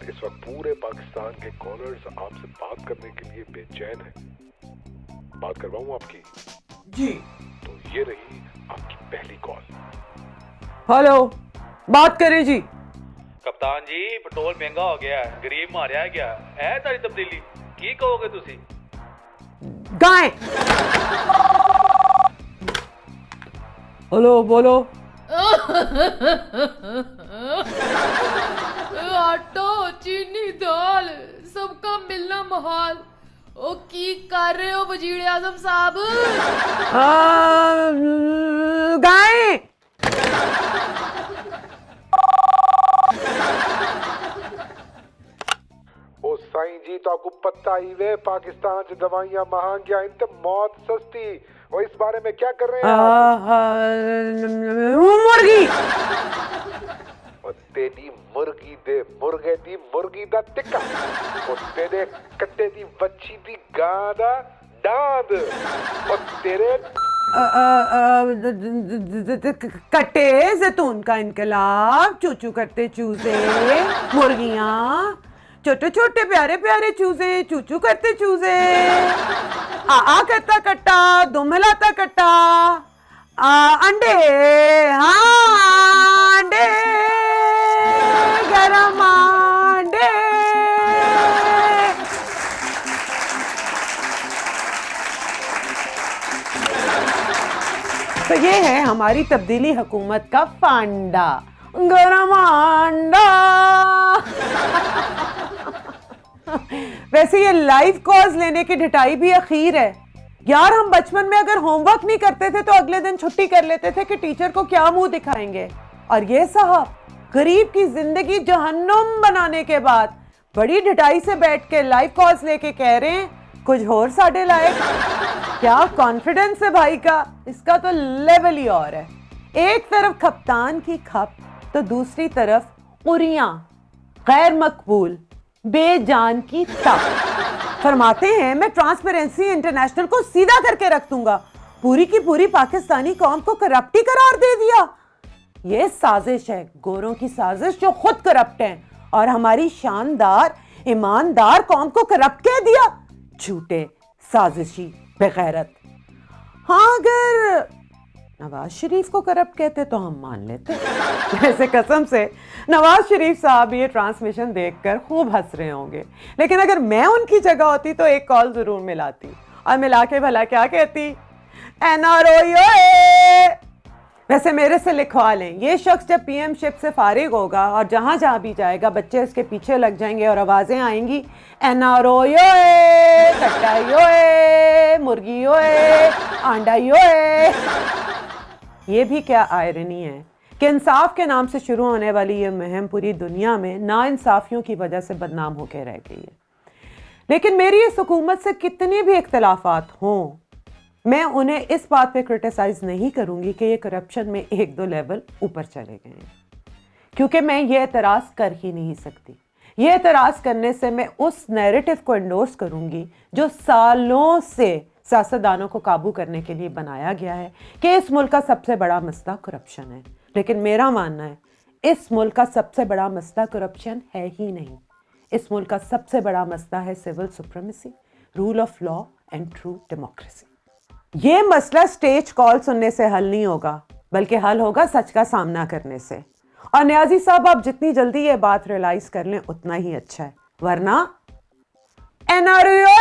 इस वक्त पूरे पाकिस्तान के कॉलर्स आपसे बात करने के लिए बेचैन हैं। बात करवाऊं आपकी? जी। तो ये रही आपकी पहली कॉल। हेलो, बात करें जी। कप्तान जी, पेट्रोल महंगा हो गया है, गरीब मारिया है क्या है तारी तब्दीली की कहोगे तुसी? गाय। हेलो, बोलो। आटा, चीनी, दाल सबका मिलना महाल। ओ की कर रहे हो वजीर आजम साहब? गाय। ओ साईं जी, तो आपको पता ही वे पाकिस्तान से दवाइयां महंगियां इन तो मौत सस्ती। और इस बारे में क्या कर रहे हैं आप? मुर्गी। और तेरी मुर्गी दे मुर्गे दी मुर्गी दा टिक्का, और तेरे कट्टे दी बच्ची दी गां दा दांद, और तेरे कट्टे जैतून का इनकलाब, चूचू करते चूजे, मुर्गियां, छोटे छोटे प्यारे प्यारे चूजे, चूचू करते चूजे, आ करता कट्टा, दुम हिलाता कट्टा, अंडे, हाँ अंडे, गरम अंडे। तो ये है हमारी तब्दीली हुकूमत का फांडा, गरम अंडा। वैसे ये लाइव कॉज लेने की ढिठाई भी अखीर है यार। हम बचपन में अगर होमवर्क नहीं करते थे तो अगले दिन छुट्टी कर लेते थे कि टीचर को क्या मुंह दिखाएंगे। और ये साहब गरीब की जिंदगी जहन्नुम बनाने के बाद बड़ी ढिठाई से बैठ के लाइव कॉज लेके कह रहे हैं कुछ और साढ़े लायक। क्या कॉन्फिडेंस है भाई का, इसका तो लेवल ही और है। एक तरफ कप्तान की खप तो दूसरी तरफ उरियां, गैर मकबूल, बेजान की तप। फरमाते हैं मैं ट्रांसपेरेंसी इंटरनेशनल को सीधा करके रख दूंगा, पूरी की पूरी पाकिस्तानी कौम को करप्ट ही करार दे दिया। यह साजिश है, गोरों की साजिश जो खुद करप्ट हैं, और हमारी शानदार ईमानदार कौम को करप्ट कह दिया। झूठे, साजिशी, बेगैरत। हाँ, अगर नवाज शरीफ को करप्ट कहते तो हम मान लेते। वैसे कसम से नवाज शरीफ साहब ये ट्रांसमिशन देखकर खूब हंस रहे होंगे, लेकिन अगर मैं उनकी जगह होती तो एक कॉल जरूर मिलाती, और मिला के भला क्या कहती, NRO। वैसे मेरे से लिखवा लें, ये शख्स जब पीएमशिप से फारिग होगा और जहां जहां भी जाएगा बच्चे इसके पीछे लग जाएंगे और आवाजें आएंगी, NRO, कट्टा, मुर्गी, अंडा। ये भी क्या आयरनी है कि इंसाफ के नाम से शुरू होने वाली ये मुहिम पूरी दुनिया में नाइंसाफियों की वजह से बदनाम होकर रह गई है। लेकिन मेरी इस हुकूमत से कितनी भी इख्तलाफात हों, मैं उन्हें इस बात पे क्रिटिसाइज नहीं करूंगी कि ये करप्शन में एक दो लेवल ऊपर चले गए हैं, क्योंकि मैं ये एतराज़ कर ही नहीं सकती। ये एतराज़ करने से मैं उस नैरेटिव को एंडोर्स करूंगी जो सालों से सियासतदानों को काबू करने के लिए बनाया गया है कि इस मुल्क का सबसे बड़ा मसला करप्शन है। लेकिन मेरा मानना है इस मुल्क का सबसे बड़ा मसला करप्शन है ही नहीं। इस मुल्क का सबसे बड़ा मसला है civil supremacy, rule of law and true democracy. ये मसला स्टेज कॉल सुनने से हल नहीं होगा, बल्कि हल होगा सच का सामना करने से। और नियाजी साहब, आप जितनी जल्दी ये बात रियलाइज कर लें उतना ही अच्छा है, वरना NRO